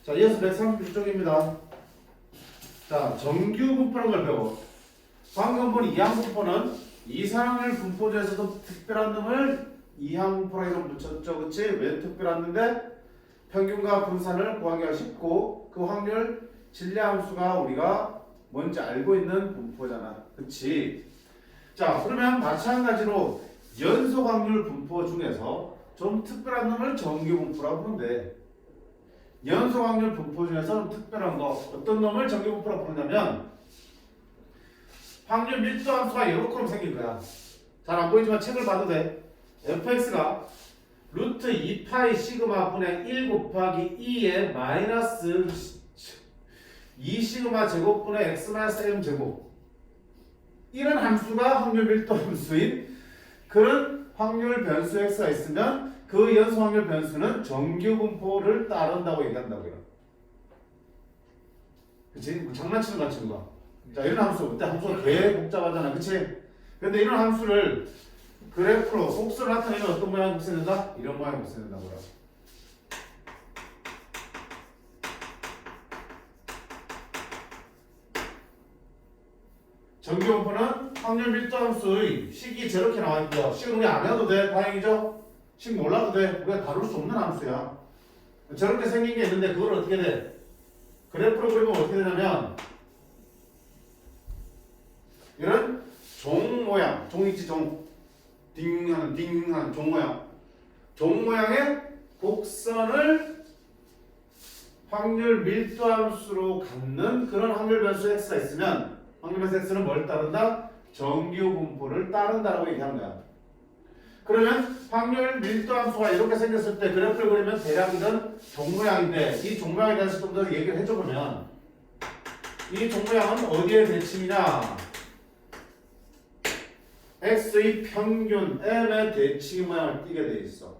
자, 이어서 136쪽입니다. 자, 정규 분포라는 걸 배워. 방금 본 이항 분포는 이상을 분포 중에서도 특별한 놈을 이항 분포라 이름 붙였죠. 그치? 왜 특별한 놈인데? 평균과 분산을 구하기가 쉽고 그 확률 진리함수가 우리가 뭔지 알고 있는 분포잖아. 그치? 자, 그러면 마찬가지로 연속 확률 분포 중에서 좀 특별한 놈을 정규 분포라고 부르는데 연속 확률 분포 중에서 좀 특별한 거 어떤 놈을 정규 분포라고 부르냐면 확률 밀도 함수가 이렇게 생긴 거야. 잘 안 보이지만 책을 봐도 돼. fx가 루트 2파이 시그마 분의 1 곱하기 2의 마이너스 2 시그마 제곱분의 x 마이너스 m 제곱 이런 함수가 확률 밀도 함수인 그런 확률 변수 x가 있으면 그 연속 확률 변수는 정규 분포를 따른다고 얘기한다고요. 그치? 뭐 장난치는 거 같은 거. 자, 이런 함수 어때? 함수가 개 복잡하잖아. 그치? 근데 이런 함수를 그래프로 곡선을 나타내면 어떤 모양이 곡선된다? 이런 모양이 곡선된다고요. 정규 분포는 확률 밀도 함수의 식이 저렇게 나와 있고요. 식은 우리 안 해도 돼. 다행이죠? 식 몰라도 돼. 우리가 다룰 수 없는 함수야. 저렇게 생긴 게 있는데 그걸 어떻게 돼? 그래프로 그리면 어떻게 되냐면 이런 종 모양, 종 있지 종. 딩하는 종 모양. 종 모양의 곡선을 확률 밀도 함수로 갖는 그런 확률 변수 x가 있으면 확률 변수 x는 뭘 따른다? 정규 분포를 따른다라고 얘기하는 거야. 그러면 확률 밀도 함수가 이렇게 생겼을 때 그래프를 그리면 대략 이런 종 모양인데 이 종 모양에 대해서 좀 더 얘기를 해줘보면 이 종 모양은 어디에 대칭이냐? x의 평균 m의 대칭 모양을 띠게 돼 있어.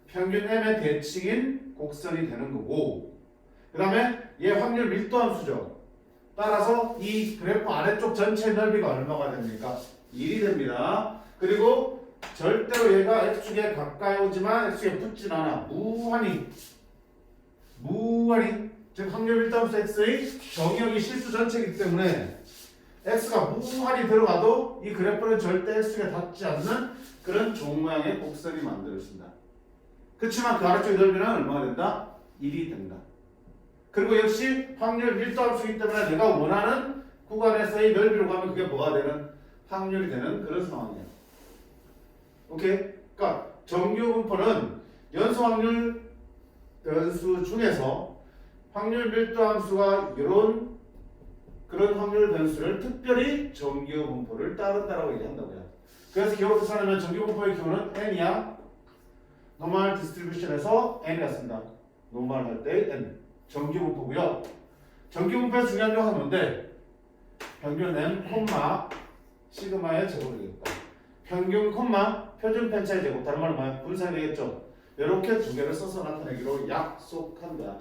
평균 m의 대칭인 곡선이 되는 거고 그 다음에 얘 확률 밀도 함수죠. 따라서 이 그래프 아래쪽 전체 넓이가 얼마가 됩니까? 1이 됩니다. 그리고 절대로 얘가 x축에 가까이 오지만 x축에 붙진 않아. 무한히 즉 확률 밀도 함수 x의 정의역이 실수 전체이기 때문에 x가 무한히 들어가도 이 그래프는 절대 x축에 닿지 않는 그런 종 모양의 곡선이 만들어진다. 그렇지만 그 아래쪽의 넓이는 얼마가 된다? 1이 된다. 그리고 역시 확률 밀도 함수이기 때문에 내가 원하는 구간에서의 넓이로 가면 그게 뭐가 되는? 확률이 되는 그런 상황이에요. 오케이? 그러니까 정규 분포는 연속 확률 변수 중에서 확률 밀도 함수가 이런 그런 확률 변수를 특별히 정규 분포를 따른다라고 얘기한다고요. 그래서 기호로 계산하면 정규 분포의 기호는 n이야. 노멀 디스트리뷰션에서 n이라 씁니다. 노멀 할 때 n. 정규 분포고요. 정규 분포의 중요한 요소는 뭔데? 평균 n, 시그마의 제곱이 되겠다. 평균, 표준 편차의 제곱. 다른 말로 뭐야? 분산이 되겠죠. 이렇게 두 개를 써서 나타내기로 약속한다.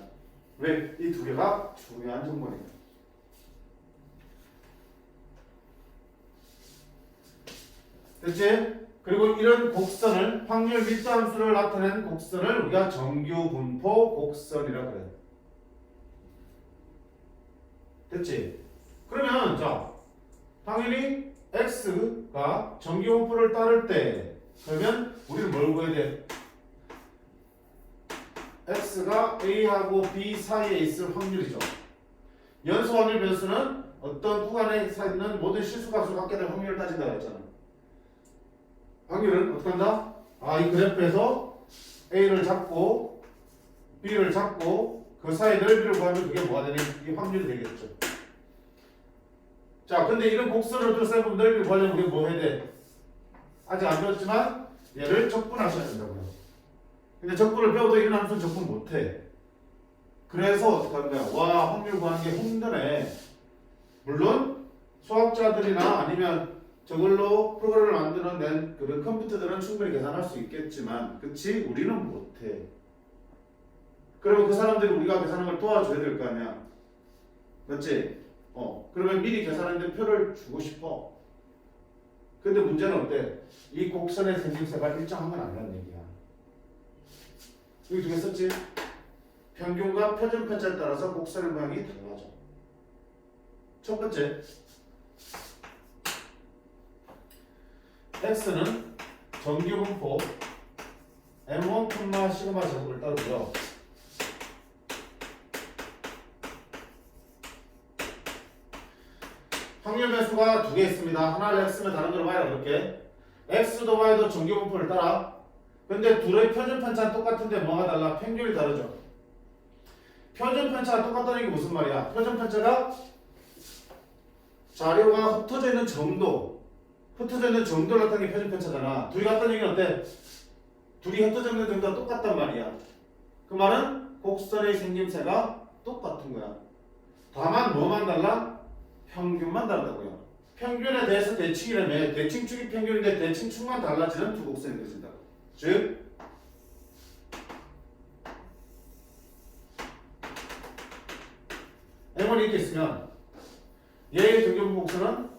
왜? 이 두 개가 중요한 정보니까. 됐지? 그리고 이런 곡선을 확률 밀도 함수를 나타낸 곡선을 우리가 정규 분포 곡선이라고 그래. 됐지? 그러면 자 당연히 x가 정규 분포를 따를 때 그러면 우리는 뭘 구해야 돼? x가 a하고 b 사이에 있을 확률이죠. 연속 확률 변수는 어떤 구간에 있는 모든 실수값을 갖게 될 확률을 따진다고 했잖아. 확률은 어떻게 한다? 이 그래프에서 A를 잡고 B를 잡고 그 사이 넓이를 구하면 그게 뭐가 되니? 이 확률이 되겠죠. 자, 근데 이런 곡선을 둘러싸고 넓이를 구하려면 우리가 뭐 해야 돼? 아직 안 배웠지만 얘를 적분하셔야 된다고요. 근데 적분을 배워도 이런 함수는 적분 못해. 그래서 어떻게 하는 거야? 와, 확률 구하는 게 힘드네. 물론 수학자들이나 아니면 저걸로 프로그램을 만들어낸 그런 컴퓨터들은 충분히 계산할 수 있겠지만 그치? 우리는 못해. 그러면 그 사람들이 우리가 계산하는 걸 도와줘야 될 거 아니야. 맞지? 그러면 미리 계산하는데 표를 주고 싶어. 근데 문제는 어때? 이 곡선의 생김새가 일정한 건 아니란 얘기야. 여기 두 개 썼지? 평균과 표준편차에 따라서 곡선의 모양이 달라져. 첫 번째, x는 정규분포 m1, 시그마 제곱을 따르고요. 확률 배수가 두 개 있습니다. 하나를 x면 다른 걸 y라 그렇게. x도 y도 정규분포를 따라. 근데 둘의 표준편차는 똑같은데 뭐가 달라? 평균이 다르죠. 표준편차가 똑같다는 게 무슨 말이야? 표준편차가 자료가 흩어져 있는 정도를 나타내는 게 표준편차잖아. 둘이 같다는 얘기는 어때? 둘이 흩어져 있는 정도가 똑같단 말이야. 그 말은 곡선의 생김새가 똑같은 거야. 다만 뭐만 달라? 평균만 다르다고요. 평균에 대해서 대칭이라며 대칭축이 평균인데 대칭축만 달라지는 두 곡선이 되어진다. 즉 m은 이렇게 있으면 얘의 정규분포 곡선은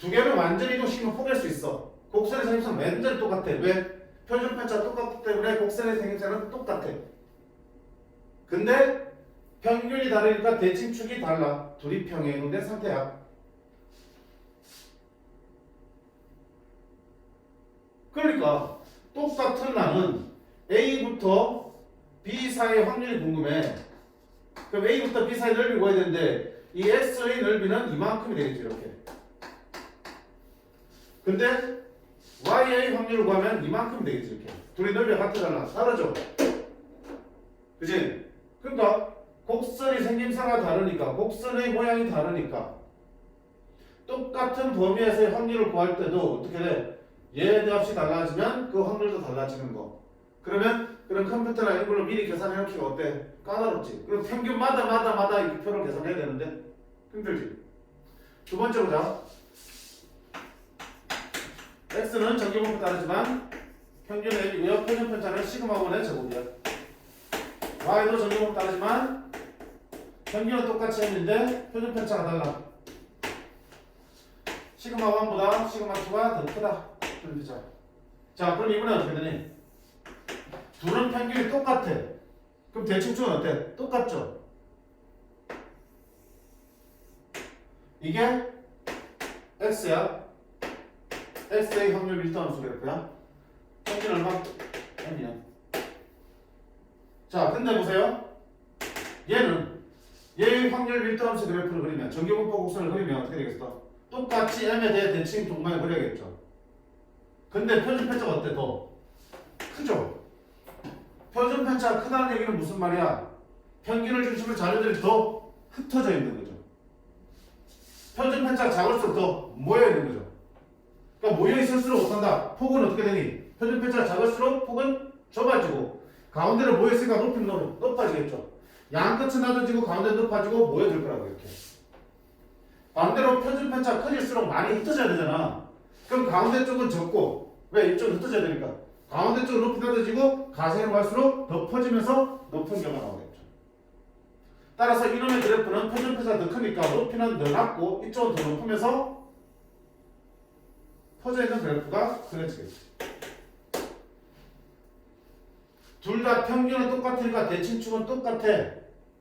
두 개를 완전히 이동시키면 포기할 수 있어. 곡선의 생김새는 완전히 똑같아. 왜? 표준편차가 똑같기 때문에 곡선의 생김새는 똑같아. 근데 평균이 다르니까 대칭축이 달라. 둘이 평행된 상태야. 그러니까 똑같은 나는 A부터 B 사이의 확률이 궁금해. 그럼 A부터 B 사이의 넓이 구해야 되는데 이 X의 넓이는 이만큼이 되겠죠. 이렇게. 근데 Y의 확률을 구하면 이만큼 되겠지. 이렇게. 둘이 넓이가 같아달라. 다르죠? 그치? 그러니까 곡선의 생김새가 다르니까, 곡선의 모양이 다르니까 똑같은 범위에서의 확률을 구할 때도 어떻게 돼? 얘의 값이 달라지면 그 확률도 달라지는 거. 그러면 그런 컴퓨터나 이런 걸로 미리 계산해 놓기가 어때? 까다롭지. 그럼 평균마다 이 표를 계산해야 되는데 힘들지. 두 번째 보자. x는 정규분포 따르지만 평균 A이고요. 표준편차는 시그마1의 제곱이야. y도 정규분포 따르지만 평균은 똑같이 했는데 표준편차가 달라. 시그마1보다 시그마2가 더 크다. 표준편차. 자, 그럼 이번엔 어떻게 되니? 둘은 평균이 똑같아. 그럼 대칭축은 어때? 똑같죠? 이게 x야. x의 확률 밀도함수 그래프야. 평균 얼마? m이야. 자, 근데 보세요. 얘의 확률 밀도함수 그래프를 그리면 정규분포 곡선을 그리면 어떻게 되겠어? 똑같이 m에 대해 대칭 동방을 그려야겠죠. 근데 표준편차가 어때? 더 크죠? 표준편차가 크다는 얘기는 무슨 말이야? 평균을 중심으로 자료들이 더 흩어져 있는 거죠. 표준편차가 작을수록 더 모여 있는 거죠. 그러니까 모여 있을수록 어떤다? 폭은 어떻게 되니? 표준편차가 작을수록 폭은 좁아지고 가운데로 모여 있으니까 높이는 높아지겠죠. 양 끝은 낮아지고 가운데 높아지고 모여들 거라고 이렇게. 반대로 표준편차가 커질수록 많이 흩어져야 되잖아. 그럼 가운데 쪽은 적고 왜 이쪽은 흩어져야 되니까 가운데 쪽은 높이 낮아지고 가세로 갈수록 더 퍼지면서 높은 경우가 나오겠죠. 따라서 이놈의 그래프는 표준편차가 더 크니까 높이는 더 낮고 이쪽은 더 높으면서 퍼져있는 그래프가 그려지겠죠. 둘 다 평균은 똑같으니까 대칭축은 똑같아.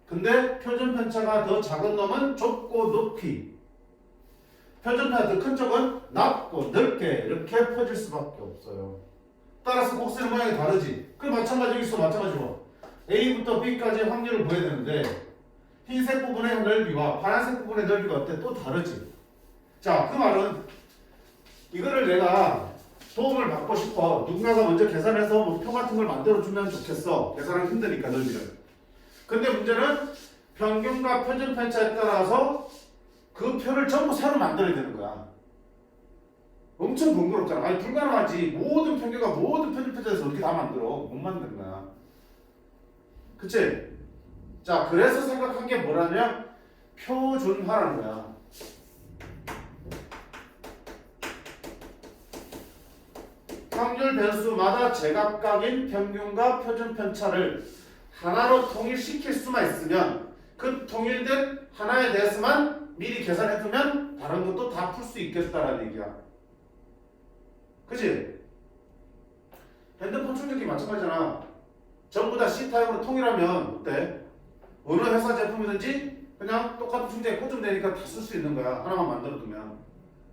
근데 표준편차가 더 작은 놈은 좁고 높이, 표준편차 더 큰 쪽은 낮고 넓게 이렇게 퍼질 수밖에 없어요. 따라서 곡선의 모양이 다르지. 그럼 마찬가지 여기서 마찬가지로 A부터 B까지 확률을 구해야 되는데 흰색 부분의 넓이와 파란색 부분의 넓이가 어때? 또 다르지. 자, 그 말은 이거를 내가 도움을 받고 싶어. 누군가가 먼저 계산해서 뭐 표 같은 걸 만들어주면 좋겠어. 계산하기 힘드니까 넓이를. 근데 문제는 평균과 표준편차에 따라서 그 표를 전부 새로 만들어야 되는 거야. 엄청 번거롭잖아. 아니 불가능하지. 모든 평균과 모든 표준편차에서 어떻게 다 만들어? 못 만드는 거야. 그치? 자, 그래서 생각한 게 뭐라면 표준화라는 거야. 확률 변수마다 제각각인 평균과 표준편차를 하나로 통일시킬 수만 있으면 그 통일된 하나에 대해서만 미리 계산해두면 다른 것도 다 풀 수 있겠다라는 얘기야. 그치? 핸드폰 충전기 마찬가지잖아. 전부 다 C타입으로 통일하면 어때? 어느 회사 제품이든지 그냥 똑같은 충전기 꽂으면 다 쓸 수 있는 거야. 하나만 만들어두면.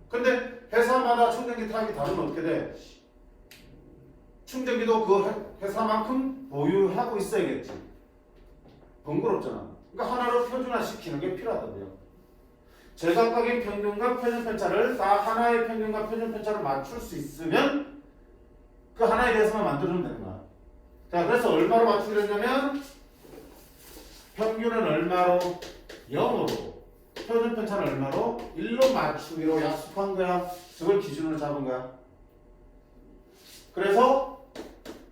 근데 회사마다 충전기 타입이 다르면 어떻게 돼? 충전기도 그 회사만큼 보유하고 있어야겠지. 번거롭잖아. 그러니까 하나로 표준화시키는 게 필요하다고요. 제각각의 평균과 표준 편차를 다 하나의 평균과 표준 편차를 맞출 수 있으면 그 하나에 대해서만 만들어주면 되는 거야. 자, 그래서 얼마로 맞추기로 했냐면 평균은 얼마로? 0으로. 표준 편차는 얼마로? 1로 맞추기로 약속한 거야. 저걸 기준으로 잡은 거야. 그래서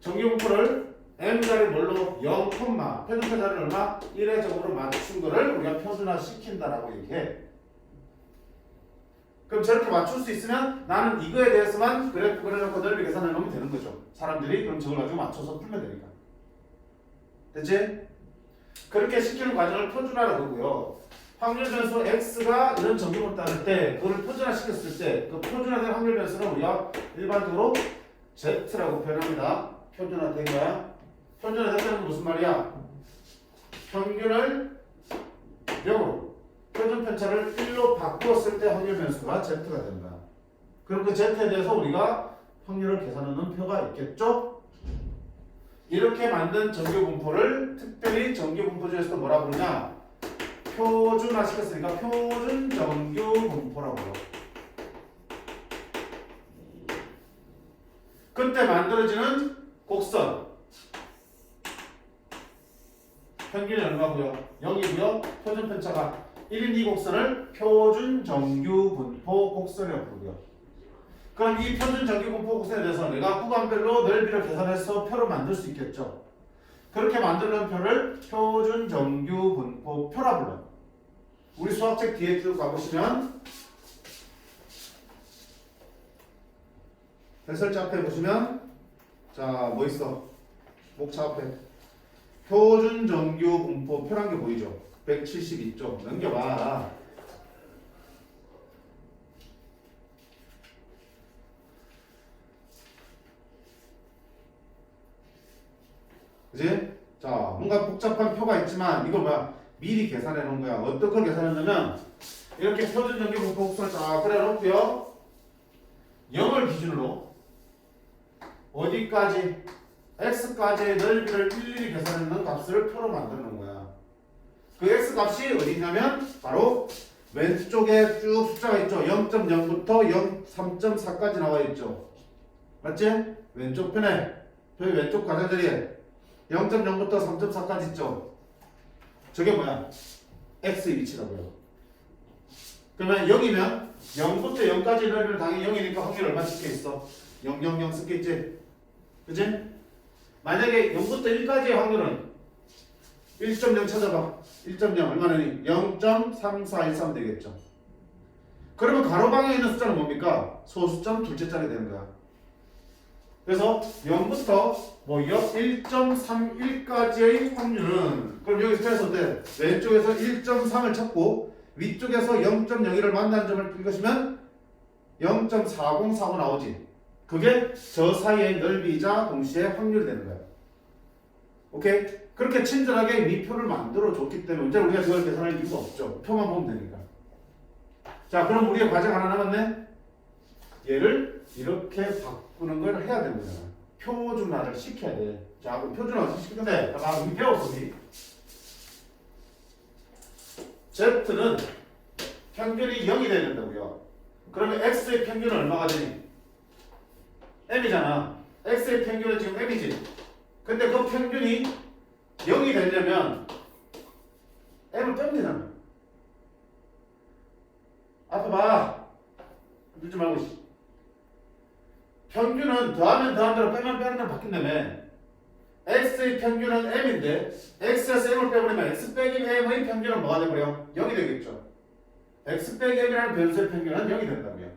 정규분포를 m자리 뭘로? 0, 표준 편차를 얼마? 1의 제곱으로 맞춘 거를 우리가 표준화 시킨다라고 얘기해. 그럼 저렇게 맞출 수 있으면 나는 이거에 대해서만 그래프 그려놓고 넓이 계산해 놓으면 되는 거죠. 사람들이 그럼 저걸 가지고 맞춰서 풀면 되니까. 됐지? 그렇게 시키는 과정을 표준화라고 하고요. 확률 변수 x가 이런 정규분포 따를 때 그걸 표준화 시켰을 때 그 표준화된 확률 변수는 우리가 일반적으로 z라고 표현합니다. 표준화된 거야. 표준화됐다는 건 무슨 말이야? 평균을 0으로 표준 편차를 1로 바꾸었을 때 확률 변수가 z가 되는 거야. 그럼 그 z에 대해서 우리가 확률을 계산하는 표가 있겠죠? 이렇게 만든 정규분포를 특별히 정규분포 중에서도 뭐라 부르냐? 표준화 시켰으니까 표준 정규분포라고 해요. 그때 만들어지는 곡선 평균이 얼마고요? 0이고요. 표준 편차가 1인 이 곡선을 표준 정규분포 곡선이라고 부르고요. 그럼 이 표준 정규분포 곡선에 대해서 내가 구간별로 넓이를 계산해서 표를 만들 수 있겠죠. 그렇게 만들는 표를 표준 정규분포 표라 불러요. 우리 수학책 뒤에 쭉 가보시면 해설자 앞에 보시면 자 뭐 있어? 목차 앞에 표준 정규분포 표란 게 보이죠? 172쪽 넘겨봐. 그지? 자 뭔가 복잡한 표가 있지만 이걸 뭐야? 미리 계산해 놓은 거야. 어떻게 계산했냐면 이렇게 표준 정규분포 곡선을 쫙 그려놓고요. 0을 기준으로 어디까지? x까지의 넓이를 일일이 계산하는 값을 표로 만들어 놓은 거야. 그 x 값이 어디 있냐면 바로 왼쪽에 쭉 숫자가 있죠. 0.0부터 3.4까지 나와 있죠. 맞지? 왼쪽 편에 저희 왼쪽 가장자리에 0.0부터 3.4까지 있죠. 저게 뭐야? x의 위치라고요. 그러면 0이면 0부터 0까지 넓이는 당연히 0이니까 확률 얼마 찍혀 있어? 0, 0, 0 쓰게 있지? 그치? 만약에 0부터 1까지의 확률은 1.0 찾아봐. 1.0 얼마나? 0.3413 되겠죠. 그러면 가로방에 있는 숫자는 뭡니까? 소수점 둘째 자리 되는 거야. 그래서 0부터 뭐 1.31까지의 확률은 그럼 여기서 찾아서 어때? 왼쪽에서 1.3을 찾고 위쪽에서 0.01을 만나는 점을 읽으시면 0.4045 나오지. 그게 저 사이의 넓이자 동시에 확률이 되는 거야. 오케이? 그렇게 친절하게 미표를 만들어 줬기 때문에 이제 우리가 그걸 계산할 이유가 없죠. 표만 보면 되니까. 자, 그럼 우리의 과제 하나 남았네. 얘를 이렇게 바꾸는 걸 해야 되는 거잖아. 표준화를 시켜야 돼. 자, 그럼 표준화 어떻게 시킬 건데? 아, 우리 배웠어, 우리. Z는 평균이 0이 돼야 된다고요. 그러면 X의 평균은 얼마가 되니? M이잖아. X의 평균은 지금 M이지. 근데 그 평균이 0이 되려면 M을 빼면 되잖아. 앞에 봐. 늦지 말고. 평균은 더하면 더한 대로 빼면 빼는 대로 바뀐다며. X의 평균은 M인데 X에서 M을 빼버리면 X 빼기 M의 평균은 뭐가 돼버려? 0이 되겠죠. X 빼기 M이라는 변수의 평균은 0이 된다고요.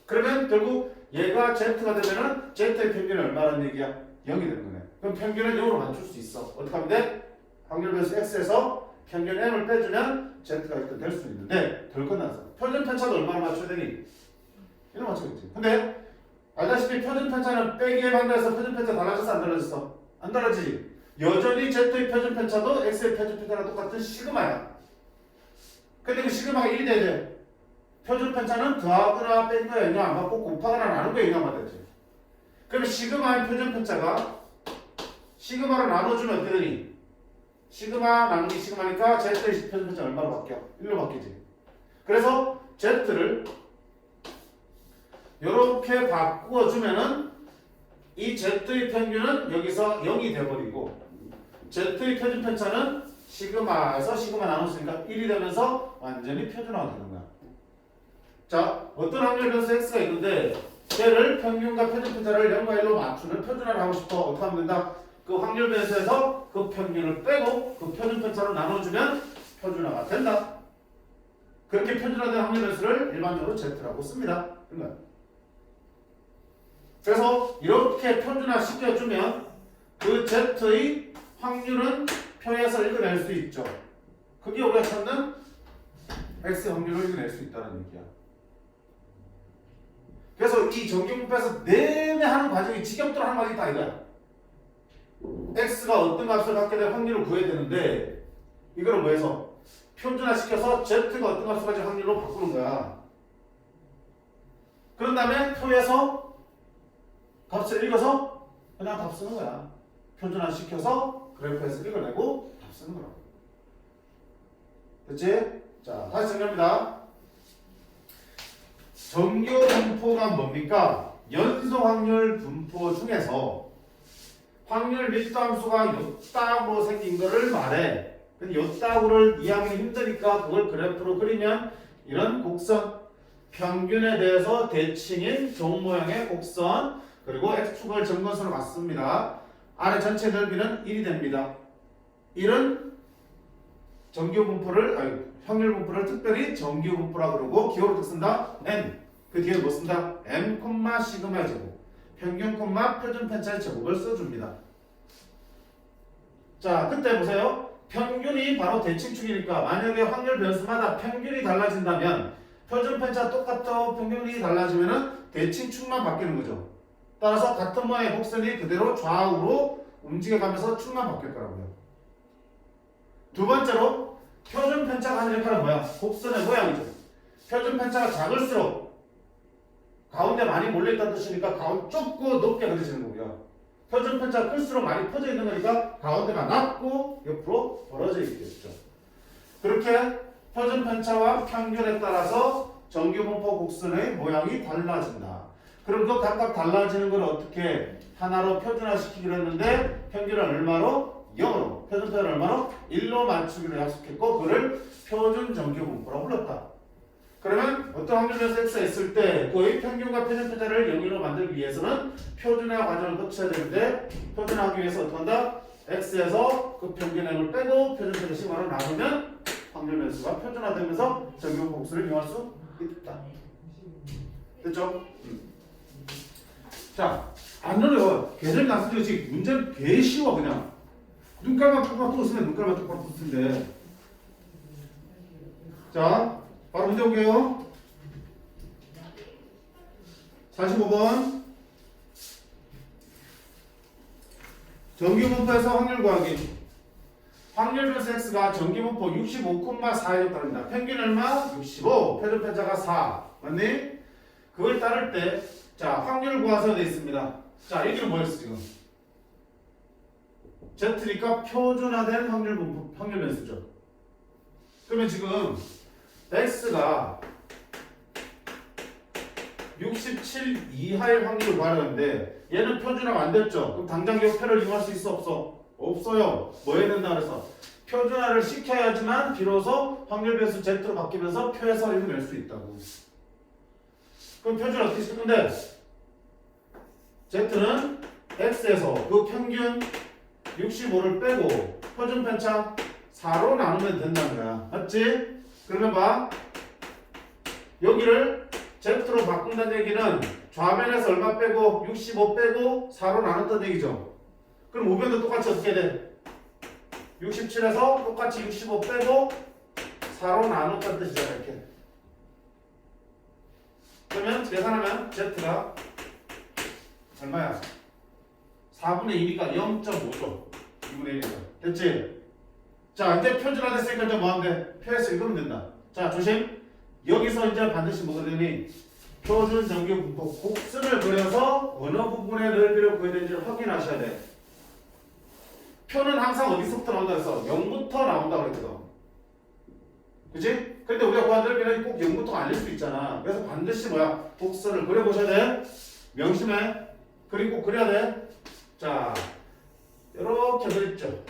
그러면 결국 얘가 Z가 되면은 Z의 평균은 얼마라는 얘기야? 0이 되는 거네. 그럼 평균은 0으로 맞출 수 있어. 어떻게 하면 돼? 확률 변수 X에서 평균 M을 빼주면 Z가 이렇게 될 수 있는데 덜 끝났어. 표준 편차도 얼마나 맞춰야 되니? 1로 맞춰야겠지. 근데 알다시피 표준편차는 빼기에 반대해서 표준편차 달라졌어 안 달라졌어? 안 달라지지. 여전히 Z의 표준편차도 X의 표준편차랑 똑같은 시그마야. 근데 그 시그마가 1이 돼야 돼. 표준편차는 더하거나 뺀 거에 영향 안 받고 곱하거나 나눈 거에 영향 받았지. 그럼 시그마의 표준편차가 시그마로 나눠주면 어떻게 되니? 시그마 나누기 시그마니까 Z의 표준편차 얼마로 바뀌어? 1로 바뀌지. 그래서 Z를 이렇게 바꾸어주면은 이 Z의 평균은 여기서 0이 돼버리고 Z의 표준편차는 시그마에서 시그마 나눴으니까 1이 되면서 완전히 표준화가 되는 거야. 자, 어떤 확률 변수 X가 있는데 얘를 평균과 표준편차를 0과 1로 맞추는 표준화를 하고 싶어. 어떻게 하면 된다? 그 확률 변수에서 그 평균을 빼고 그 표준편차로 나눠주면 표준화가 된다. 그렇게 표준화된 확률 변수를 일반적으로 Z라고 씁니다. 그래서 이렇게 표준화 시켜주면 그 Z의 확률은 표에서 읽어낼 수 있죠. 그게 우리가 찾는 X 확률을 읽어낼 수 있다는 얘기야. 그래서 이 정규분포에서 내내 하는 과정이 지겹도록 하는 과정이 다 이거야. X가 어떤 값을 갖게 될 확률을 구해야 되는데 이거를 뭐해서 표준화 시켜서 Z가 어떤 값을 가질 확률로 바꾸는 거야. 그런 다음에 표에서 값을 읽어서 그냥 답 쓰는 거야. 표준화 시켜서 그래프에서 읽어내고 답 쓰는 거라고. 됐지? 자, 다시 정리합니다. 정규 분포가 뭡니까? 연소 확률 분포 중에서 확률 밀도 함수가 요따구로 생긴 거를 말해. 근데 요따구를 이해하기 힘드니까 그걸 그래프로 그리면 이런 곡선, 평균에 대해서 대칭인 종 모양의 곡선, 그리고 x축을 점근선으로 맞습니다. 아래 전체 넓이는 1이 됩니다. 1은 정규 분포를, 확률 분포를 특별히 정규 분포라 그러고 기호로 또 쓴다. n. 그 뒤에 뭐 쓴다? m, 시그마의 제곱. 평균, 표준 편차의 제곱을 써줍니다. 자, 그때 보세요. 평균이 바로 대칭축이니까 만약에 확률 변수마다 평균이 달라진다면 표준 편차 똑같아 평균이 달라지면은 대칭축만 바뀌는 거죠. 따라서 같은 모양의 곡선이 그대로 좌우로 움직여가면서 축만 바뀔 거라고요. 두 번째로 표준 편차가 하는 역할은 뭐야? 곡선의 모양이죠. 표준 편차가 작을수록 가운데 많이 몰려있다는 뜻이니까 가운데 좁고 높게 그려지는 거고요. 표준 편차가 클수록 많이 퍼져 있는 거니까 가운데가 낮고 옆으로 벌어져 있겠죠. 그렇게 표준 편차와 평균에 따라서 정규 분포 곡선의 모양이 달라진다. 그럼 그 각각 달라지는 걸 어떻게 하나로 표준화시키기로 했는데 평균을 얼마로? 0으로. 표준편을 얼마로? 1로 맞추기로 약속했고 그를 표준 정규 분포라고 불렀다. 그러면 어떤 확률 변수 x가 있을 때 그의 평균과 표준편차를 0으로 만들기 위해서는 표준화 과정을 거쳐야 되는데 표준화하기 위해서 어떻게 한다? x에서 그 평균 m을 빼고 표준편차 시그마로 나누면 확률 변수가 표준화되면서 정규 복수를 이용할 수 있다. 됐죠? 자, 안 어려워. 계절 나서지 문제는 개 쉬워 그냥. 눈깔만 똑바로 뜨으면 눈깔만 똑바로 뜰 텐데. 자, 바로 문제 볼게요. 45번. 정규분포에서 확률 구하기. 확률 변수 x가 정규분포 65,4에 따릅니다. 평균 얼마? 65. 표준편차가 4. 맞니? 그걸 따를 때 자, 확률 구하세요 되어 있습니다. 자, 여기는 뭐였어 지금? Z니까 표준화된 확률 분포, 확률 변수죠. 그러면 지금 X가 67 이하의 확률을 구하려는데 얘는 표준화가 안 됐죠. 그럼 당장 이 표를 이용할 수 있어 없어? 없어요. 뭐 해야 된다 그래서 표준화를 시켜야지만 비로소 확률 변수 Z로 바뀌면서 표에서 읽어낼 수 있다고. 그럼 표준화 어떻게 시킬 건데? Z는 X에서 그 평균 65를 빼고 표준 편차 4로 나누면 된다는 거야. 맞지? 그러면 봐. 여기를 Z로 바꾼다는 얘기는 좌변에서 얼마 빼고 65 빼고 4로 나눴다는 얘기죠. 그럼 우변도 똑같이 어떻게 돼? 67에서 똑같이 65 빼고 4로 나눴다는 뜻이잖아. 이렇게. 그러면 계산하면 Z가 얼마야? 4분의 2니까 0.5죠. 2분의 1이니까. 됐지? 자, 이제 표준화됐으니까 이제 뭐 하면 돼? 표에서 읽으면 된다. 자, 조심. 여기서 이제 반드시 뭐가 되니? 표준 정규 분포 곡선을 그려서 어느 부분의 넓이를 구해야 되는지를 확인하셔야 돼. 표는 항상 어디서부터 나온다 해서 0부터 나온다고 그랬거든. 그치? 근데 우리가 구한 넓이는 꼭 0부터가 아닐 수 있잖아. 그래서 반드시 뭐야? 곡선을 그려보셔야 돼. 명심해. 그리고 꼭 그려야 돼. 자, 이렇게 그렸죠.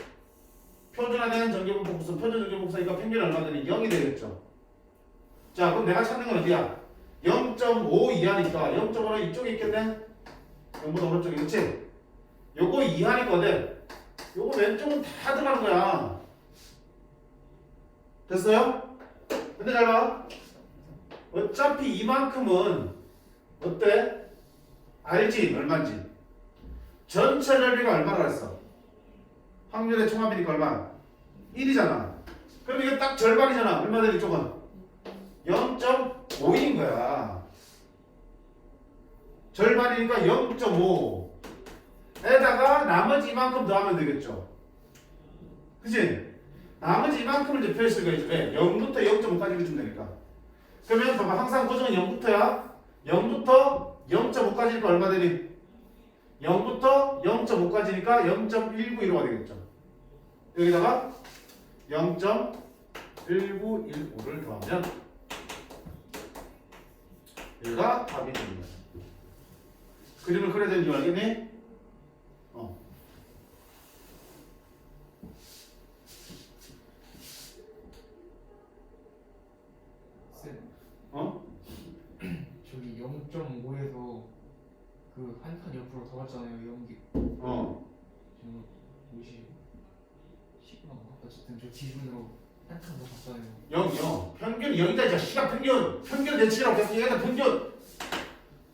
표준화된 정규분포 곡선, 표준 정규분포니까 평균이 얼마 되니? 0이 되겠죠. 자, 그럼 내가 찾는 건 어디야? 0.5 이하니까 0.5는 이쪽에 있겠네? 0보다 오른쪽에, 그치? 요거 이하니거든. 요거 왼쪽은 다 들어가는 거야. 됐어요? 근데 잘 봐. 어차피 이만큼은 어때? 알지? 얼마인지. 전체 넓이가 얼마나 했어? 확률의 총합이니까 얼마? 1이잖아. 그럼 이게 딱 절반이잖아. 얼마 되니 이쪽은? 0.5인 거야. 절반이니까 0.5에다가 나머지 이만큼 더하면 되겠죠. 그치? 나머지 이만큼을 이제 표했을 거지. 왜? 0부터 0.5까지 해주면 되니까. 그러면 봐봐. 항상 고정은 0부터야. 0부터 0.5까지니까 얼마 되니? 0부터 0.5까지니까 0.191호가 되겠죠. 여기다가 0.1915를 더하면 여기가 답이 됩니다. 그림을 그려야 되는 줄 알겠니? 저기 0.5에서 그 한 칸 옆으로 더 갔잖아요. 연기. 어. 지금 50, 10만 어쨌든 저 기준으로 한 칸 더 갔잖아요. 0. 평균 0이다. 이제 시간 평균. 평균 대칭이라고 계속 얘기하는 평균.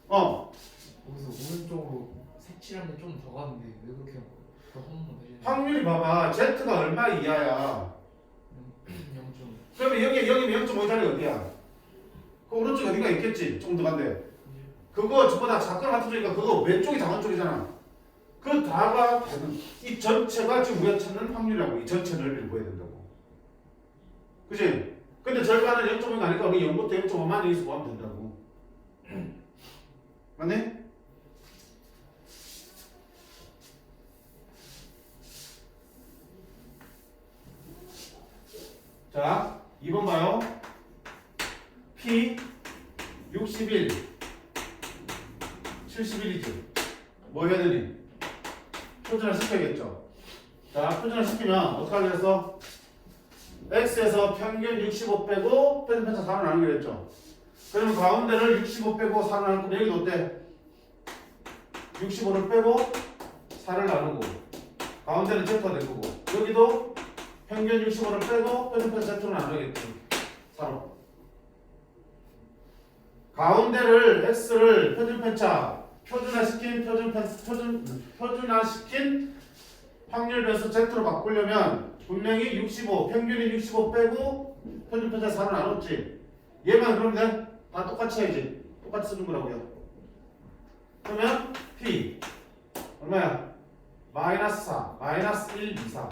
거기서 오른쪽으로 색칠하면 좀 더 가는데 왜 그렇게 더 한 번만 해주세요. 확률이 봐봐. Z가 얼마 이하야? 0.5. 그러면 여기면 0.5짜리 어디야? 그 오른쪽 어딘가 있겠지. 조금 더 간대. 그거 저보다 작거나 같은 쪽이니까 그거 왼쪽이 작은 쪽이잖아. 그 다가 이 전체가 지금 우리가 찾는 확률이라고. 이 전체 넓이를 구해야 된다고. 그치? 근데 절반은 0.5가 아니까 우리 0부터 0.5만 여기서 구하면 된다고. 맞네? 자, 2번 봐요. P 61 71이지. 뭐 해야 되니? 표준화 시켜야겠죠. 자, 표준화 시키면 어떻게 하기로 했어? X에서 평균 65 빼고 편차 4를 나누기로 했죠. 그러면 가운데를 65 빼고 4를 나누고 여기도 어때? 65를 빼고 4를 나누고 가운데는 Z가 될 거고 여기도 평균 65를 빼고 편차 Z로 나누겠지. 4로. 가운데를 X를 표준화시킨 확률 변수 Z로 바꾸려면 분명히 65, 평균이 65 빼고 편차 4로 나눴지. 얘만 그러면 돼? 다 똑같이 해야지. 똑같이 쓰는 거라고요. 그러면 P 얼마야? 마이너스 4, 마이너스 1, 2, 4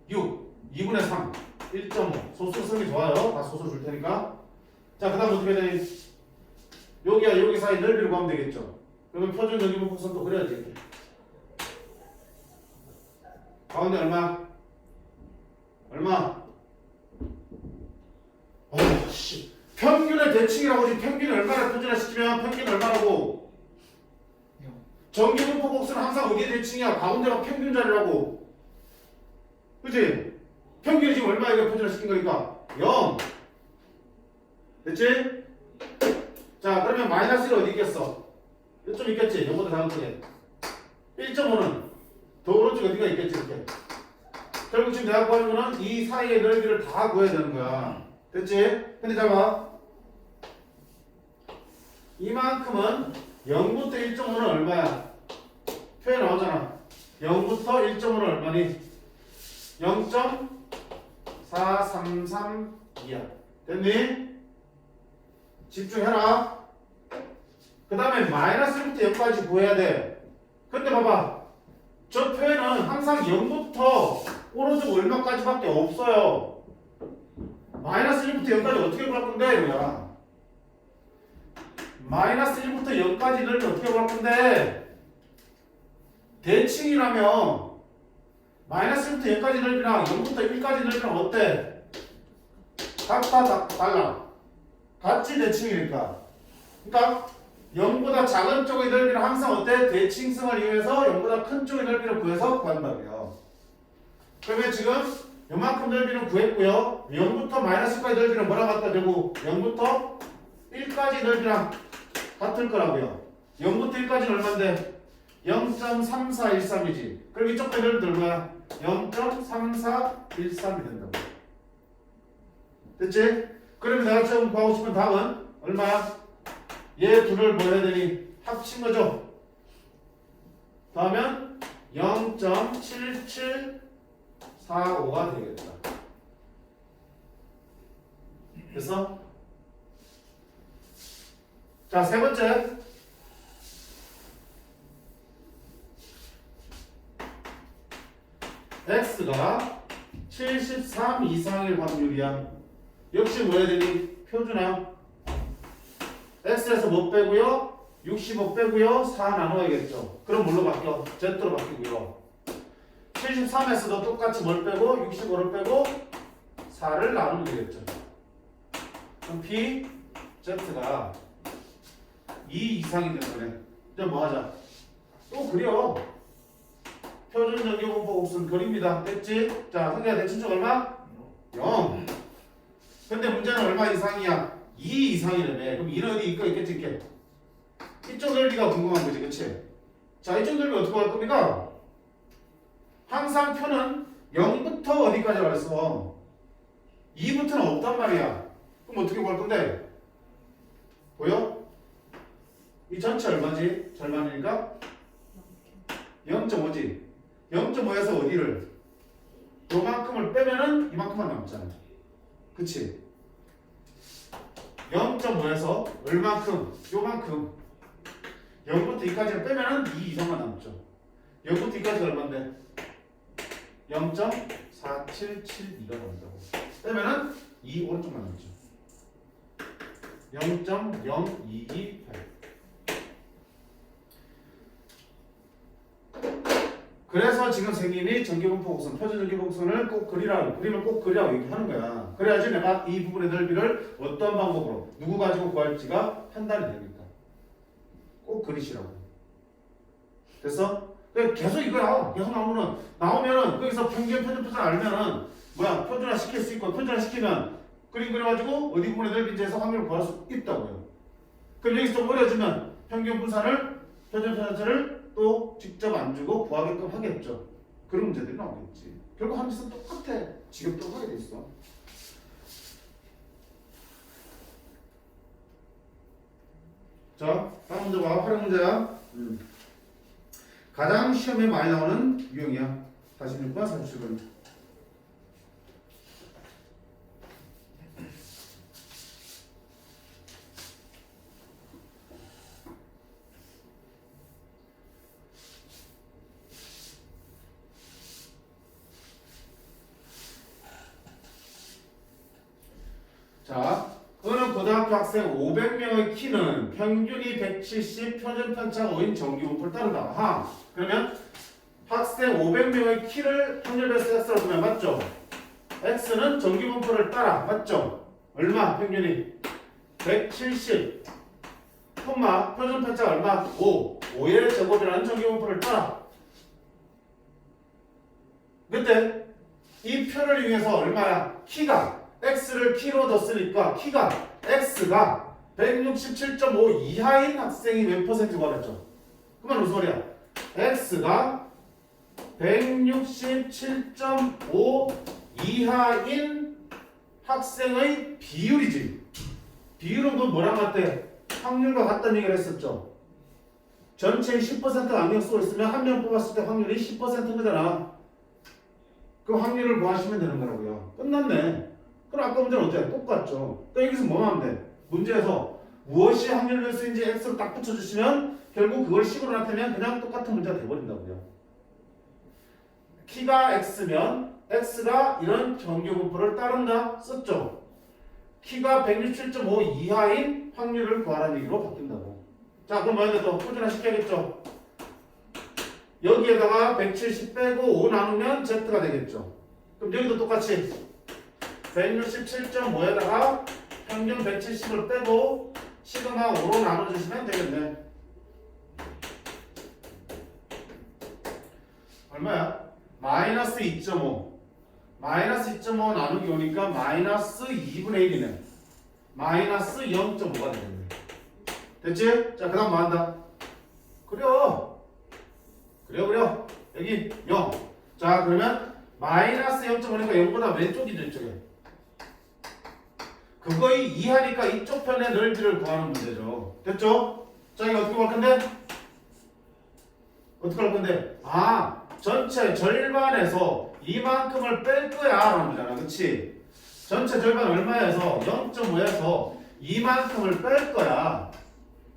6, 2분의 3, 1.5 소수 쓰기 좋아요. 다 소수 줄 테니까. 자, 그 다음 어떻게 되니? 여기와 여기 사이 넓이를 구하면 되겠죠. 그러면 표준 정규분 곡선도 그려야지. 가운데 얼마? 얼마? 씨. 평균의 대칭이라고 하지. 평균이 얼마나 표준화시키면 평균이 얼마라고? 정규분포 곡선은 항상 어디에 대칭이야? 가운데가 평균 자리라고. 그치? 평균이 지금 얼마 이거 표준화시킨 거니까 0. 됐지? 자, 그러면 마이너스 1 어디 있겠어? 이쪽 있겠지? 요거도 다음 쪽에 1.5는 더 오른쪽 어디가 있겠지? 이렇게. 결국 지금 내가 구하는 거는 이 사이의 넓이를 다 구해야 되는 거야. 됐지? 근데 잘 봐. 이만큼은 0부터 1.5는 얼마야? 표에 나오잖아. 0부터 1.5는 얼마니? 0.433이야. 됐니? 집중해라. 그 다음에 마이너스 1부터 0까지 구해야 돼. 근데 봐봐. 저 표현은 항상 0부터 오른쪽 얼마까지밖에 없어요. 마이너스 1부터 0까지 어떻게 구할 건데? 이거야. 마이너스 1부터 0까지 넓이 어떻게 구할 건데? 대칭이라면 마이너스 1부터 0까지 넓이랑 0부터 1까지 넓이랑 어때? 같다 달라. 같이 대칭이니까. 그러니까 0보다 작은 쪽의 넓이는 항상 어때? 대칭성을 이용해서 0보다 큰 쪽의 넓이를 구해서 구한다고요. 그러면 지금 요만큼 넓이는 구했고요. 0부터 마이너스 1까지 넓이는 뭐랑 같다 되고 0부터 1까지 넓이랑 같을 거라고요. 0부터 1까지는 얼마인데? 0.3413이지. 그럼 이쪽 넓이 얼마야? 0.3413이 된다고. 됐지? 그러면 내가 지금 구하고 싶은 답은 얼마야? 얘 둘을 뭐 해야 되니? 합친 거죠? 그러면 0.7745가 되겠다. 됐어? 자, 세 번째. x가 73 이상일 확률이야. 역시 뭐 해야 되니? 표준화. x에서 뭐 빼고요? 65 빼고요. 4 나눠야겠죠. 그럼 뭘로 바뀌어? z로 바뀌고요. 73에서도 똑같이 뭘 빼고 65를 빼고 4를 나누면 되겠죠. 그럼 p, z가 2 이상이 되는 거네. 이제 뭐 하자? 또 그려. 표준 전기분포 곱수는 그립니다. 됐지? 자, 성기야 대칭적 얼마? 0. 근데 문제는 얼마 이상이야? 2 이상이라며. 그럼 2는 어디 있겠지? 이렇게. 이쪽 넓이가 궁금한 거지, 그치? 자, 이쪽 넓이 어떻게 할 겁니까? 항상 표는 0부터 어디까지라고 했어? 2부터는 없단 말이야. 그럼 어떻게 구할 건데? 보여? 이 전체 얼마지? 절반이니까? 0.5지? 0.5에서 어디를? 요만큼을 빼면은 이만큼만 남잖아. 그치? 0.5에서 얼만큼? 요만큼. 0부터 2까지를 빼면은 2 이상만 남죠. 0부터 2까지가 얼만데? 0.4772가 남는다고. 빼면은 2 오른쪽만 남죠. 0.0228. 그래서 지금 선생님이 전기분포 곡선, 표준 전기분포 곡선을 꼭 그리라고, 그림을 꼭 그리라고 얘기하는 거야. 그래야지 내가 이 부분의 넓이를 어떤 방법으로 누구 가지고 구할지가 판단이 되니까. 꼭 그리시라고. 됐어? 계속 이거야. 계속 나오면은 거기서 평균 표준 알면은 뭐야 표준화 시킬 수 있고 표준화 시키면 그림 그려가지고 어디 부분의 넓이인지 해서 확률을 구할 수 있다고요. 그럼 여기서 좀 어려지면 평균 분산을 표준 편차를 또 직접 안 주고 구하게끔 하겠죠. 그런 문제들이 나오겠지. 결국 함수는 똑같아. 지겹다고 하게 돼 있어. 자, 다음 문제 봐. 활용 문제야. 가장 시험에 많이 나오는 유형이야. 46번, 47번. 자, 어느 고등학교 학생 500명의 키는 평균이 170, 표준 편차가 5인 정기분포를 따른다. 하. 그러면 학생 500명의 키를 확률 베이스 x로 보면 맞죠? x는 정기분포를 따라. 맞죠? 얼마 평균이? 170. 콤마 표준 편차가 얼마? 5. 5의 제곱이라는 정기분포를 따라. 근데 이 표를 이용해서 얼마야? 키가 x를 키로 뒀으니까 키가 x가 167.5 이하인 학생이 몇 퍼센트가 됐죠? 그러면 무슨 소리야? x가 167.5 이하인 학생의 비율이지. 비율은 그 뭐랑 같아? 확률과 같다는 얘기를 했었죠. 전체의 10%가 안경 쓰고 있으면 한 명 뽑았을 때 확률이 10%인 거잖아. 그 확률을 구하시면 되는 거라고요. 끝났네. 그럼 아까 문제는 어때? 똑같죠. 그러니까 여기서 뭐 하면 돼? 문제에서 무엇이 확률 변수인지 x로 딱 붙여주시면 결국 그걸 식으로 나타내면 그냥 똑같은 문제가 돼버린다고요. 키가 x면 x가 이런 정규분포를 따른다 썼죠. 키가 167.5 이하인 확률을 구하라는 얘기로 바뀐다고. 자, 그럼 뭐야 또 표준화 시켜야겠죠. 여기에다가 170 빼고 5 나누면 z가 되겠죠. 그럼 여기도 똑같이 167.5에다가 평균 170을 빼고 시그마 5로 나눠주시면 되겠네. 얼마야? 마이너스 2.5 마이너스 2.5 나누기 오니까 마이너스 2분의 1이네. 마이너스 0.5가 되겠네. 됐지? 자, 그 다음 뭐 한다? 그려 여기 0. 자, 그러면 마이너스 0.5니까 0보다 왼쪽이죠, 이쪽에. 그거의 이하니까 이쪽 편의 넓이를 구하는 문제죠. 됐죠? 자, 이거 어떻게 할 건데? 어떻게 할 건데? 아, 전체 절반에서 이만큼을 뺄 거야 라는 거잖아. 그치? 전체 절반 얼마에서 0.5에서 이만큼을 뺄 거야.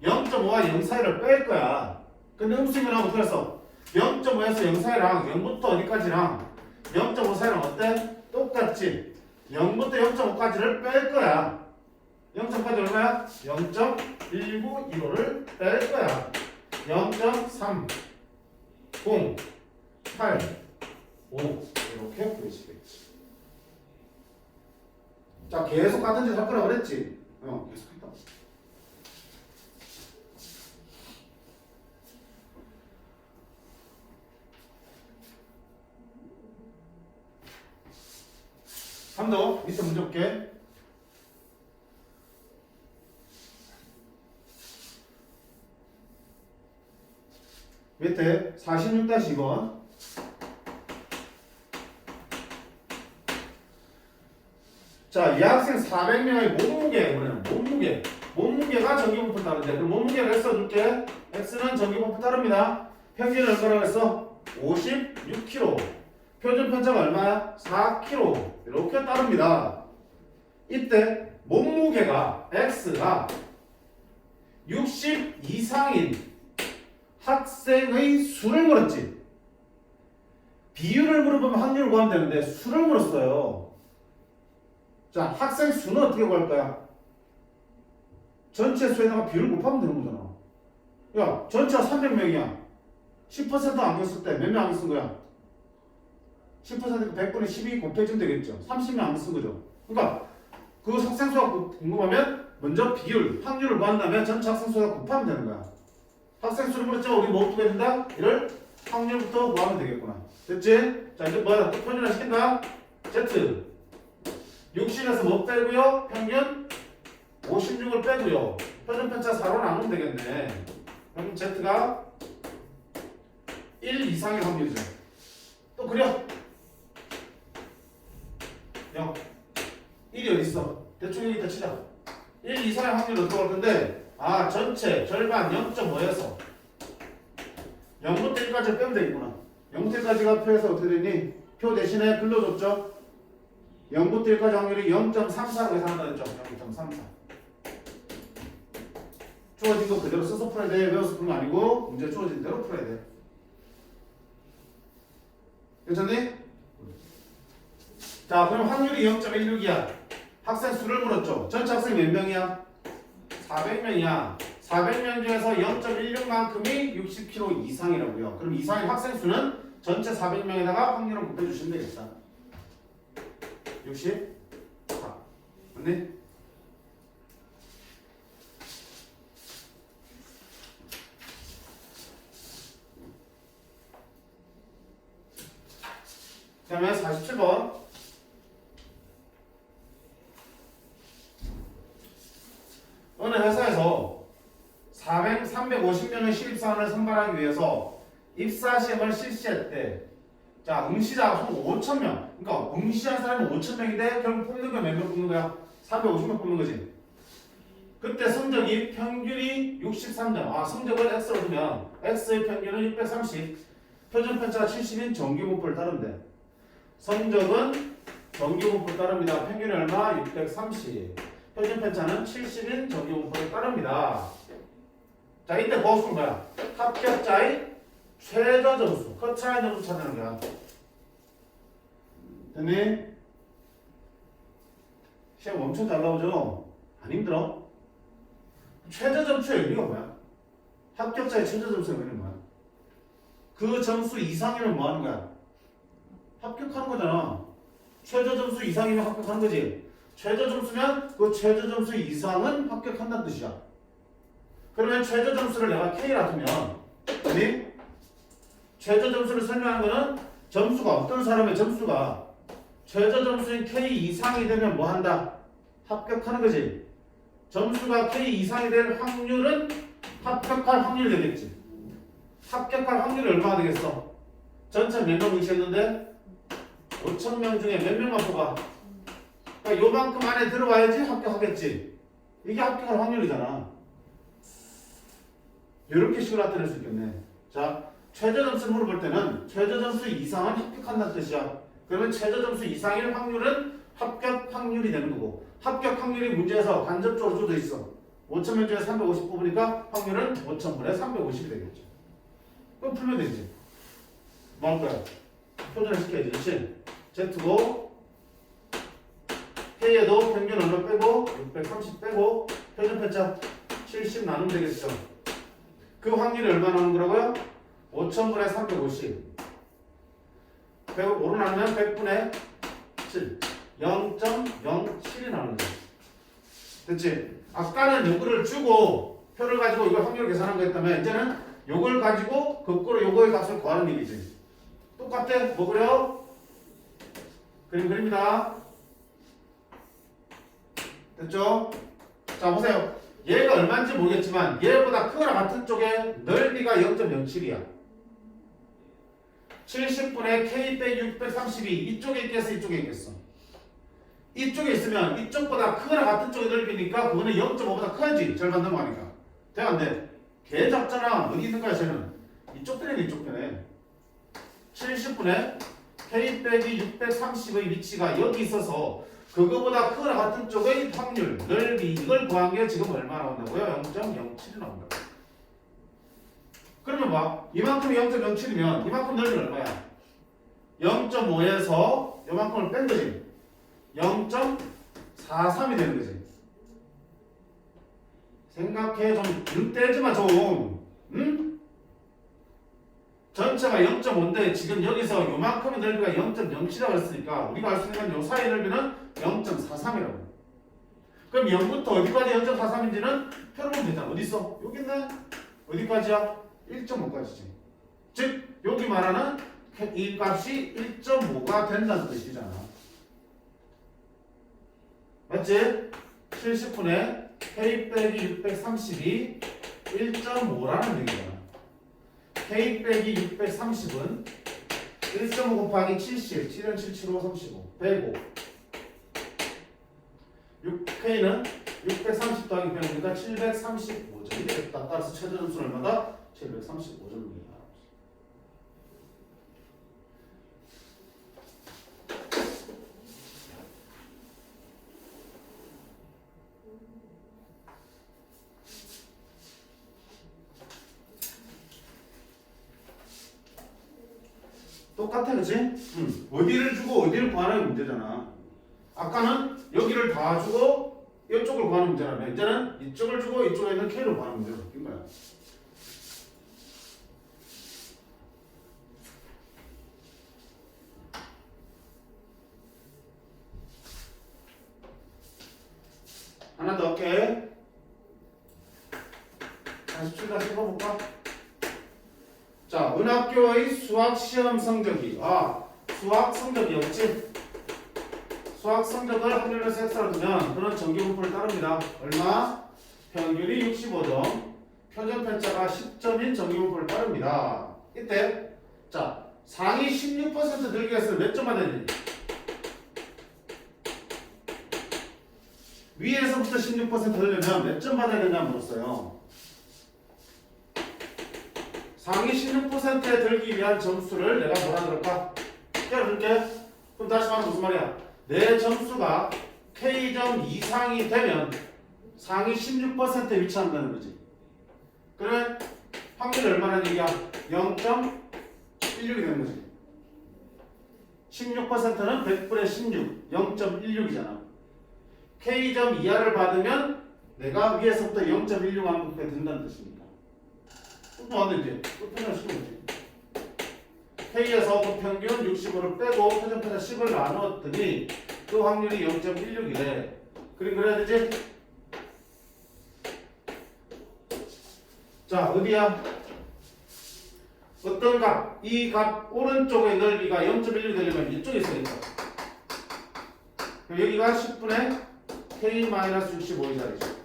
0.5와 0 사이를 뺄 거야. 근데 음수이면 어떻게 했어? 0.5에서 0 사이랑 0부터 어디까지랑 0.5 사이랑 어때? 똑같지? 0부터 0.5까지를 뺄 거야. 0.5까지 얼마야? 0.1915를 뺄 거야. 0.3 0 8 5 이렇게 보이시겠지. 자, 계속 같은 짓 할 거라고 그랬지? 계속 했다. 한 더 밑에 문제 볼게. 밑에 46-2번. 자, 이 학생 400명의 몸무게가 전기분포 따른대. 그럼 몸무게를 써줄게. x는 전기분포 따릅니다. 평균은 얼마라고 했어? 56kg. 표준 편차가 얼마야? 4kg. 이렇게 따릅니다. 이때 몸무게가 x가 60 이상인 학생의 수를 물었지. 비율을 물어보면 확률을 구하면 되는데 수를 물었어요. 자, 학생 수는 어떻게 구할 거야? 전체 수에다가 비율을 곱하면 되는 거잖아. 야, 전체가 300명이야. 10% 안경 쓸 때 몇 명 안경 쓴 거야? 10%니까 100분의 12 곱해주면 되겠죠. 30명 안경 쓴 거죠. 그러니까 그 학생 수가 궁금하면 먼저 비율, 확률을 구한 다음에 전체 학생 수에다 곱하면 되는 거야. 학생 수를 물었죠. 우리 뭐 어떻게 해야 된다? 이를 확률부터 구하면 되겠구나. 됐지? 자, 이제 뭐야? 또 표준화 시킨다. Z 60에서 뭐 빼고요? 평균 56을 빼고요. 표준 편차 4로 나누면 되겠네. 그럼 Z가 1 이상의 확률이죠. 또 그려. 0. 1이 어디 있어? 대충 여기 대치자. 1 이상의 확률을 어떻게 할 건데? 아, 전체 절반 0.5에서 0부터 1까지 빼면 되겠구나. 0부터 1까지가 표에서 어떻게 되니? 표 대신에 불러줬죠? 0부터 1까지 확률이 0.34라고 계산한다 했죠? 0.34. 주어진 거 그대로 써서 풀어야 돼. 외워서 푸는 거 아니고 문제 주어진 대로 풀어야 돼. 괜찮니? 자, 그럼 확률이 0.16이야. 학생 수를 물었죠. 전체 학생이 몇 명이야? 400명이야. 400명 중에서 0.16만큼이 60kg 이상이라고요. 그럼 이상인 학생 수는 전체 400명에다가 확률을 곱해주시면 되겠다. 64. 맞니? 그 다음에 47번. 어느 회사에서 350명의 신입사원을 선발하기 위해서 입사 시험을 실시했대. 자, 응시자가 총 5,000명. 그러니까 응시한 사람이 5,000명인데 결국 뽑는 건 몇 명 뽑는 거야? 350명 뽑는 거지. 그때 성적이 평균이 63점. 아, 성적을 X로 두면 X의 평균은 630. 표준 편차가 70인 정규분포를 따른대. 성적은 정규분포를 따릅니다. 평균이 얼마? 630. 표준 편차는 70인 정규분포에 따릅니다. 자, 이때 구하는 거야. 합격자의 최저 점수, 커트라인 점수 찾는 거야. 됐니? 시험 엄청 잘 나오죠? 안 힘들어? 최저 점수의 의미가 뭐야? 합격자의 최저 점수의 의미는 뭐야? 그 점수 이상이면 뭐 하는 거야? 합격하는 거잖아. 최저 점수 이상이면 합격하는 거지. 최저 점수면 그 최저 점수 이상은 합격한다는 뜻이야. 그러면 최저 점수를 내가 K라 두면, 아니? 최저 점수를 설명하는 거는 점수가 어떤 사람의 점수가 최저 점수인 K 이상이 되면 뭐 한다? 합격하는 거지. 점수가 K 이상이 될 확률은 합격할 확률이 되겠지. 합격할 확률이 얼마나 되겠어? 전체 몇 명 응시했는데 5,000명 중에 몇 명만 뽑아? 그러니까 요만큼 안에 들어와야지 합격하겠지. 이게 합격할 확률이잖아. 이렇게 식으로 나타낼 수 있겠네. 자, 최저 점수를 물어볼 때는 최저 점수 이상은 합격한다는 뜻이야. 그러면 최저 점수 이상일 확률은 합격 확률이 되는 거고, 합격 확률이 문제에서 간접적으로 주어져 있어. 5,000명 중에 350 뽑으니까 확률은 5,000분의 350이 되겠죠. 그럼 풀면 되지. 뭐 할 거야? 표준을 시켜야지. 그치? Z고 K에도 평균 얼마 빼고 630 빼고 표준 편차 70 나누면 되겠죠. 그 확률이 얼마 나오는 거라고요? 5,000분의 350. 5로 나누면 100분의 7. 0.07이 나오는 거야. 됐지? 아까는 요거를 주고 표를 가지고 이걸 확률을 계산한 거였다면 이제는 요걸 가지고 거꾸로 요거의 값을 구하는 얘기지. 똑같아. 뭐 그래요? 그림 그립니다. 됐죠? 자, 보세요. 얘가 얼마인지 모르겠지만 얘보다 크거나 같은 쪽에 넓이가 0.07이야. 70분의 K 빼기 632 이쪽에 있겠어, 이쪽에 있겠어? 이쪽에 있으면 이쪽보다 크거나 같은 쪽의 넓이니까 그거는 0.5보다 커야지. 절반 넘어가니까. 돼, 안 돼? 개 작잖아. 어디 있는 거야, 쟤는? 이쪽 편에 이쪽 편에. 70분의 K 빼기 630의 위치가 여기 있어서 그거보다 크거나 같은 쪽의 확률, 넓이 이걸 구한 게 지금 얼마 나온다고요? 0.07이 나온다고. 그러면 봐. 이만큼이 0.07이면 이만큼 넓이는 얼마야? 0.5에서 이만큼을 뺀 거지. 0.43이 되는 거지. 생각해. 좀 떼지 마 좀. 응? 전체가 0.5인데 지금 여기서 요만큼의 넓이가 0.07이라고 했으니까 우리가 알 수 있는 건 요 사이 넓이는 0.43이라고. 그럼 0부터 어디까지 0.43인지는 표를 보면 되잖아. 어디 있어? 여기 있네. 어디까지야? 1.5까지지. 즉 여기 말하는 이 값이 1.5가 된다는 뜻이잖아. 맞지? 70분의 K 빼기 632 1.5라는 얘기잖아. K 빼기 630은 1.5 곱하기 70, 7은 7, 7, 5, 35, 105. 6K는 630 더하기 100이니까 735점이 되겠다. 따라서 최저 점수는 얼마다? 735점입니다. 똑같아, 그치? 어디를 주고 어디를 구하는 문제잖아. 아까는 여기를 다 주고 이쪽을 구하는 문제라면 이제는 이쪽을 주고 이쪽에 있는 K를 구하는 문제로 바뀐 거야. 하나 더 할게. 47 다시 해볼까? 자, 은학교의 수학 시험 성적이 수학 성적이었지? 수학 성적을 확률에서 X로 두면 그런 정규분포를 따릅니다. 얼마? 평균이 65점, 표준 편차가 10점인 정규분포를 따릅니다. 이때 자 상위 16% 늘기 위해서 몇 점 받아야 되니? 위에서부터 16% 늘려면 몇 점 받아야 되냐 물었어요. 상위 16%에 들기 위한 점수를 내가 뭐라 그럴까? 깨워줄게. 그럼 다시 말하면 무슨 말이야? 내 점수가 K점 이상이 되면 상위 16%에 위치한다는 거지. 그러면 확률이 얼마나 얘기야? 0.16이 되는 거지. 16%는 100분의 16, 0.16이잖아. K점 이하를 받으면 내가 위에서부터 0.16만큼에 된다는 뜻입니다. 또 왔는데 또 표현시키면 되지. K에서 그 평균 65를 빼고 표준편차 10을 나누었더니 그 확률이 0.16이래. 그래야 되지? 자, 어디야? 어떤 값? 이 값 오른쪽의 넓이가 0.16이 되려면 이쪽에 있으니까. 여기가 10분의 K-65의 자리죠.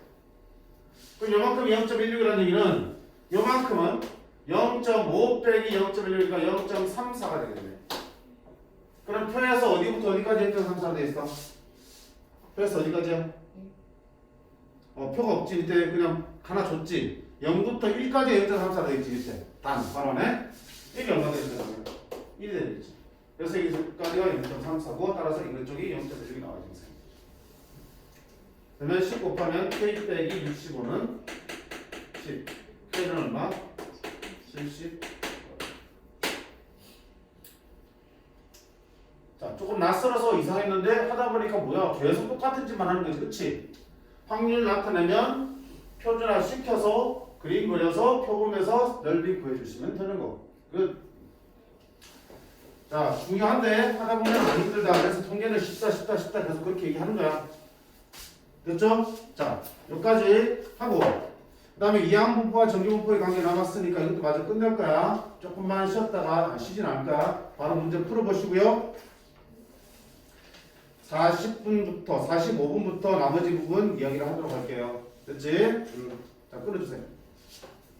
그럼 요만큼이 0.16이라는 얘기는 요만큼은 0.5 빼기 0.16이니까 0.34가 되겠네. 그럼 표에서 어디부터 어디까지 0.34가 돼 있어? 표에서 어디까지야? 표가 없지. 밑에 그냥 하나 줬지. 0부터 1까지 0.34가 되겠지. 밑에 단 반원에 1이 얼마 되겠어? 1이 되겠지. 그래서 여기까지가 0.34고 따라서 이쪽이 0.16이 나와지는 셈. 그러면 10 곱하면 K 빼기 65는 10. K는 얼마? 70. 자, 조금 낯설어서 이상했는데 하다 보니까 뭐야? 계속 똑같은 짓만 하는 거지, 그치? 확률 나타내면 표준화 시켜서 그림 그려서 표본에서 넓이 구해주시면 되는 거. 자, 중요한데 하다 보면 안 힘들다. 그래서 통계는 쉽다 계속 그렇게 얘기하는 거야. 됐죠? 자, 여기까지 하고 그 다음에 이항분포와 정기분포의 관계 남았으니까 이것도 마저 끝낼 거야. 조금만 쉬었다가 쉬진 않을 거야. 바로 문제 풀어보시고요. 40분부터 45분부터 나머지 부분 이야기를 하도록 할게요. 됐지? 자, 끊어주세요.